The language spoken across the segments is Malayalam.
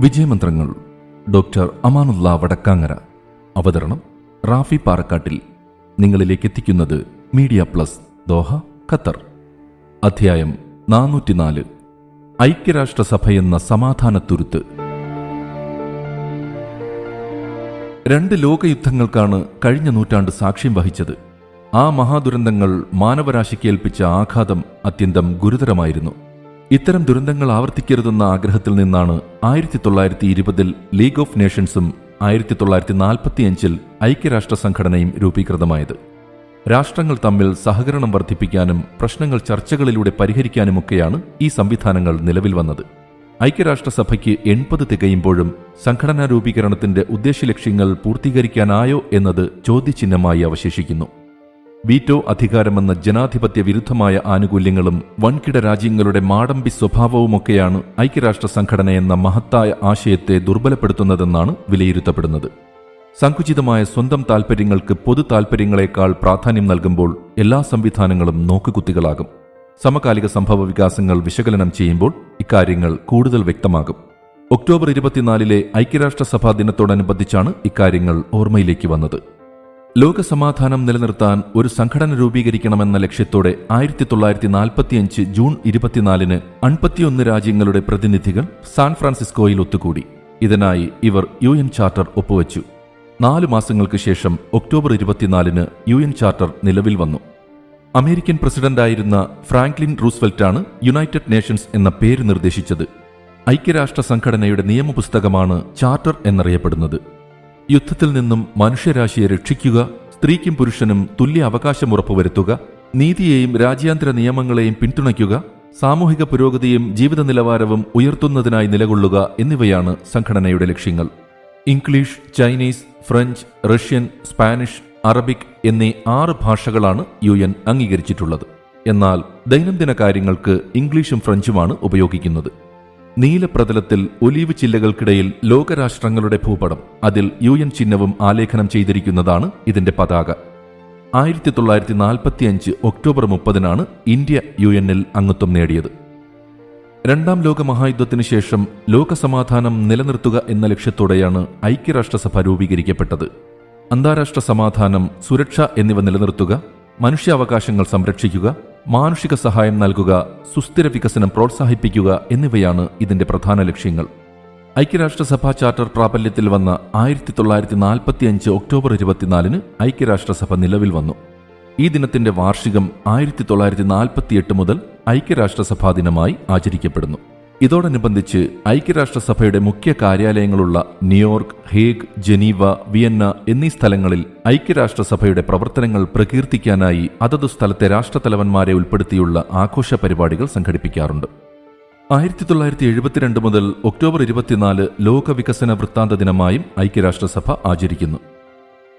വിജയമന്ത്രങ്ങൾ ഡോക്ടർ അമാനുള്ള വടക്കാങ്ങര. അവതരണം റാഫി പാറക്കാട്ടിൽ. നിങ്ങളിലേക്ക് എത്തിക്കുന്നത് മീഡിയ പ്ലസ് ദോഹ, ഖത്തർ. അധ്യായം 404. ഐക്യരാഷ്ട്രസഭയെന്ന സമാധാനത്തുരുത്ത്. 2 ലോകയുദ്ധങ്ങൾക്കാണ് കഴിഞ്ഞ നൂറ്റാണ്ട് സാക്ഷ്യം വഹിച്ചത്. ആ മഹാദുരന്തങ്ങൾ മാനവരാശിക്ക് ഏൽപ്പിച്ച ആഘാതം അത്യന്തം ഗുരുതരമായിരുന്നു. ഇത്തരം ദുരന്തങ്ങൾ ആവർത്തിക്കരുതെന്ന ആഗ്രഹത്തിൽ നിന്നാണ് 1920 ലീഗ് ഓഫ് നേഷൻസും 1945 ഐക്യരാഷ്ട്ര സംഘടനയും രൂപീകൃതമായത്. രാഷ്ട്രങ്ങൾ തമ്മിൽ സഹകരണം വർദ്ധിപ്പിക്കാനും പ്രശ്നങ്ങൾ ചർച്ചകളിലൂടെ പരിഹരിക്കാനുമൊക്കെയാണ് ഈ സംവിധാനങ്ങൾ നിലവിൽ വന്നത്. ഐക്യരാഷ്ട്രസഭയ്ക്ക് 80 തികയുമ്പോഴും സംഘടനാ രൂപീകരണത്തിന്റെ ഉദ്ദേശ്യലക്ഷ്യങ്ങൾ പൂർത്തീകരിക്കാനായോ എന്നത് ചോദ്യചിഹ്നമായി അവശേഷിക്കുന്നു. വീറ്റോ അധികാരമെന്ന ജനാധിപത്യ വിരുദ്ധമായ ആനുകൂല്യങ്ങളും വൻകിട രാജ്യങ്ങളുടെ മാടമ്പി സ്വഭാവവുമൊക്കെയാണ് ഐക്യരാഷ്ട്ര സംഘടനയെന്ന മഹത്തായ ആശയത്തെ ദുർബലപ്പെടുത്തുന്നതെന്നാണ് വിലയിരുത്തപ്പെടുന്നത്. സങ്കുചിതമായ സ്വന്തം താൽപ്പര്യങ്ങൾക്ക് പൊതു താൽപ്പര്യങ്ങളെക്കാൾ പ്രാധാന്യം നൽകുമ്പോൾ എല്ലാ സംവിധാനങ്ങളും നോക്കുകുത്തികളാകും. സമകാലിക സംഭവ വികാസങ്ങൾ വിശകലനം ചെയ്യുമ്പോൾ ഇക്കാര്യങ്ങൾ കൂടുതൽ വ്യക്തമാകും. ഒക്ടോബർ 24 ഐക്യരാഷ്ട്രസഭാ ദിനത്തോടനുബന്ധിച്ചാണ് ഇക്കാര്യങ്ങൾ ഓർമ്മയിലേക്ക് വന്നത്. ലോകസമാധാനം നിലനിർത്താൻ ഒരു സംഘടന രൂപീകരിക്കണമെന്ന ലക്ഷ്യത്തോടെ 1945 ജൂൺ 24 51 രാജ്യങ്ങളുടെ പ്രതിനിധികൾ സാൻ ഫ്രാൻസിസ്കോയിൽ ഒത്തുകൂടി. ഇതിനായി ഇവർ UN ചാർട്ടർ ഒപ്പുവച്ചു. 4 മാസങ്ങൾക്ക് ശേഷം ഒക്ടോബർ 24 UN ചാർട്ടർ നിലവിൽ വന്നു. അമേരിക്കൻ പ്രസിഡന്റായിരുന്ന ഫ്രാങ്ക്ലിൻ റൂസ്വെൽറ്റാണ് യുണൈറ്റഡ് നേഷൻസ് എന്ന പേര് നിർദ്ദേശിച്ചത്. ഐക്യരാഷ്ട്ര സംഘടനയുടെ നിയമപുസ്തകമാണ് ചാർട്ടർ എന്നറിയപ്പെടുന്നത്. യുദ്ധത്തിൽ നിന്നും മനുഷ്യരാശിയെ രക്ഷിക്കുക, സ്ത്രീക്കും പുരുഷനും തുല്യ അവകാശം ഉറപ്പുവരുത്തുക, നീതിയെയും രാജ്യാന്തര നിയമങ്ങളെയും പിന്തുണയ്ക്കുക, സാമൂഹിക പുരോഗതിയും ജീവിത നിലവാരവും ഉയർത്തുന്നതിനായി നിലകൊള്ളുക എന്നിവയാണ് സംഘടനയുടെ ലക്ഷ്യങ്ങൾ. English, Chinese, French, Russian, Spanish, Arabic എന്നീ 6 ഭാഷകളാണ് UN അംഗീകരിച്ചിട്ടുള്ളത്. എന്നാൽ ദൈനംദിന കാര്യങ്ങൾക്ക് ഇംഗ്ലീഷും ഫ്രഞ്ചുമാണ് ഉപയോഗിക്കുന്നത്. നീലപ്രതലത്തിൽ ഒലീവ് ചില്ലകൾക്കിടയിൽ ലോകരാഷ്ട്രങ്ങളുടെ ഭൂപടം, അതിൽ UN ചിഹ്നവും ആലേഖനം ചെയ്തിരിക്കുന്നതാണ് ഇതിന്റെ പതാക. 1945 ഒക്ടോബർ 30 ഇന്ത്യ UNൽ അംഗത്വം നേടിയത്. 2ാം ലോക മഹായുദ്ധത്തിനു ശേഷം ലോകസമാധാനം നിലനിർത്തുക എന്ന ലക്ഷ്യത്തോടെയാണ് ഐക്യരാഷ്ട്രസഭ രൂപീകരിക്കപ്പെട്ടത്. അന്താരാഷ്ട്ര സമാധാനം, സുരക്ഷ എന്നിവ നിലനിർത്തുക, മനുഷ്യാവകാശങ്ങൾ സംരക്ഷിക്കുക, മാനുഷിക സഹായം നൽകുക, സുസ്ഥിര വികസനം പ്രോത്സാഹിപ്പിക്കുക എന്നിവയാണ് ഇതിന്റെ പ്രധാന ലക്ഷ്യങ്ങൾ. ഐക്യരാഷ്ട്രസഭാ ചാർട്ടർ പ്രാബല്യത്തിൽ വന്ന 1945 ഒക്ടോബർ 24 ഐക്യരാഷ്ട്രസഭ നിലവിൽ വന്നു. ഈ ദിനത്തിന്റെ വാർഷികം 1948 മുതൽ ഐക്യരാഷ്ട്രസഭാ ദിനമായി ആചരിക്കപ്പെടുന്നു. ഇതോടനുബന്ധിച്ച് ഐക്യരാഷ്ട്രസഭയുടെ മുഖ്യ കാര്യാലയങ്ങളുള്ള ന്യൂയോർക്ക്, ഹേഗ്, ജനീവ, വിയന്ന എന്നീ സ്ഥലങ്ങളിൽ ഐക്യരാഷ്ട്രസഭയുടെ പ്രവർത്തനങ്ങൾ പ്രകീർത്തിക്കാനായി അതതു സ്ഥലത്തെ രാഷ്ട്രത്തലവന്മാരെ ഉൾപ്പെടുത്തിയുള്ള ആഘോഷ പരിപാടികൾ സംഘടിപ്പിക്കാറുണ്ട്. 1972 മുതൽ ഒക്ടോബർ 24 ലോക വികസന വൃത്താന്ത ദിനമായും ഐക്യരാഷ്ട്രസഭ ആചരിക്കുന്നു.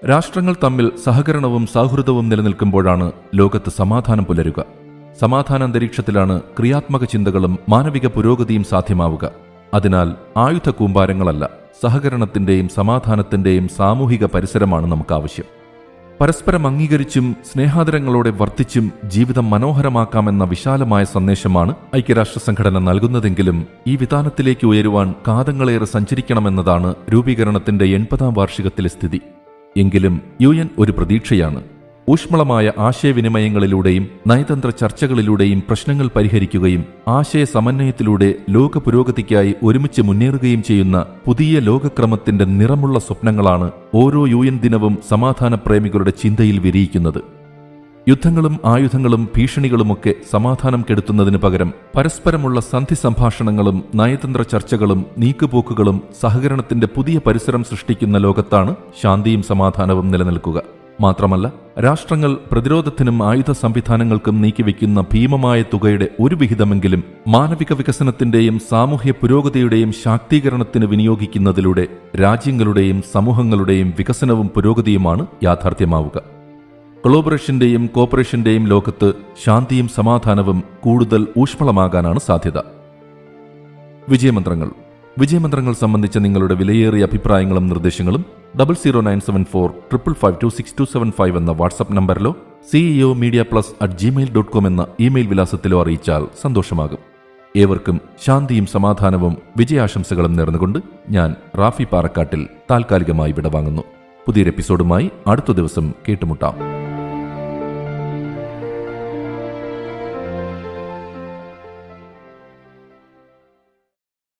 രാഷ്ട്രങ്ങൾ തമ്മിൽ സഹകരണവും സൗഹൃദവും നിലനിൽക്കുമ്പോഴാണ് ലോകത്ത് സമാധാനം പുലരുക. സമാധാനാന്തരീക്ഷത്തിലാണ് ക്രിയാത്മക ചിന്തകളും മാനവിക പുരോഗതിയും സാധ്യമാവുക. അതിനാൽ ആയുധ കൂമ്പാരങ്ങളല്ല, സഹകരണത്തിന്റെയും സമാധാനത്തിന്റെയും സാമൂഹിക പരിസരമാണ് നമുക്ക് ആവശ്യം. പരസ്പരം അംഗീകരിച്ചും സ്നേഹാദരങ്ങളോടെ വർത്തിച്ചും ജീവിതം മനോഹരമാക്കാമെന്ന വിശാലമായ സന്ദേശമാണ് ഐക്യരാഷ്ട്ര സംഘടന നൽകുന്നതെങ്കിലും ഈ വിതാനത്തിലേക്ക് ഉയരുവാൻ കാതങ്ങളേറെ സഞ്ചരിക്കണമെന്നതാണ് രൂപീകരണത്തിന്റെ 80ാം വാർഷികത്തിലെ സ്ഥിതി. എങ്കിലും UN ഒരു പ്രതീക്ഷയാണ്. ഊഷ്മളമായ ആശയവിനിമയങ്ങളിലൂടെയും നയതന്ത്ര ചർച്ചകളിലൂടെയും പ്രശ്നങ്ങൾ പരിഹരിക്കുകയും ആശയ സമന്വയത്തിലൂടെ ലോക പുരോഗതിക്കായി ഒരുമിച്ച് മുന്നേറുകയും ചെയ്യുന്ന പുതിയ ലോകക്രമത്തിന്റെ നിറമുള്ള സ്വപ്നങ്ങളാണ് ഓരോ UN ദിനവും സമാധാനപ്രേമികളുടെ ചിന്തയിൽ വിരിയിക്കുന്നത്. യുദ്ധങ്ങളും ആയുധങ്ങളും ഭീഷണികളുമൊക്കെ സമാധാനം കെടുത്തുന്നതിന് പകരം പരസ്പരമുള്ള സന്ധി സംഭാഷണങ്ങളും നയതന്ത്ര ചർച്ചകളും നീക്കുപോക്കുകളും സഹകരണത്തിന്റെ പുതിയ പരിസരം സൃഷ്ടിക്കുന്ന ലോകത്താണ് ശാന്തിയും സമാധാനവും നിലനിൽക്കുക. മാത്രമല്ല, രാഷ്ട്രങ്ങൾ പ്രതിരോധത്തിനും ആയുധ സംവിധാനങ്ങൾക്കും നീക്കിവെക്കുന്ന ഭീമമായ തുകയുടെ ഒരു വിഹിതമെങ്കിലും മാനവിക വികസനത്തിന്റെയും സാമൂഹ്യ പുരോഗതിയുടെയും ശാക്തീകരണത്തിന് വിനിയോഗിക്കുന്നതിലൂടെ രാജ്യങ്ങളുടെയും സമൂഹങ്ങളുടെയും വികസനവും പുരോഗതിയുമാണ് യാഥാർത്ഥ്യമാവുക. കൊളാബറേഷന്റെയും കോപ്പറേഷന്റെയും ലോകത്ത് ശാന്തിയും സമാധാനവും കൂടുതൽ ഊഷ്മളമാകാനാണ് സാധ്യത. വിജയമന്ത്രങ്ങൾ സംബന്ധിച്ച നിങ്ങളുടെ വിലയേറിയ അഭിപ്രായങ്ങളും നിർദ്ദേശങ്ങളും 00974 555 26275 എന്ന വാട്സ്ആപ്പ് നമ്പറിലോ ceomedia+@gmail.com എന്ന ഇമെയിൽ വിലാസത്തിലോ അറിയിച്ചാൽ സന്തോഷമാകും. ഏവർക്കും ശാന്തിയും സമാധാനവും വിജയാശംസകളും നേർന്നുകൊണ്ട് ഞാൻ റാഫി പാറക്കാട്ടിൽ താൽക്കാലികമായി വിടവാങ്ങുന്നു. പുതിയൊരു എപ്പിസോഡുമായി അടുത്ത ദിവസം കേട്ടുമുട്ടാം.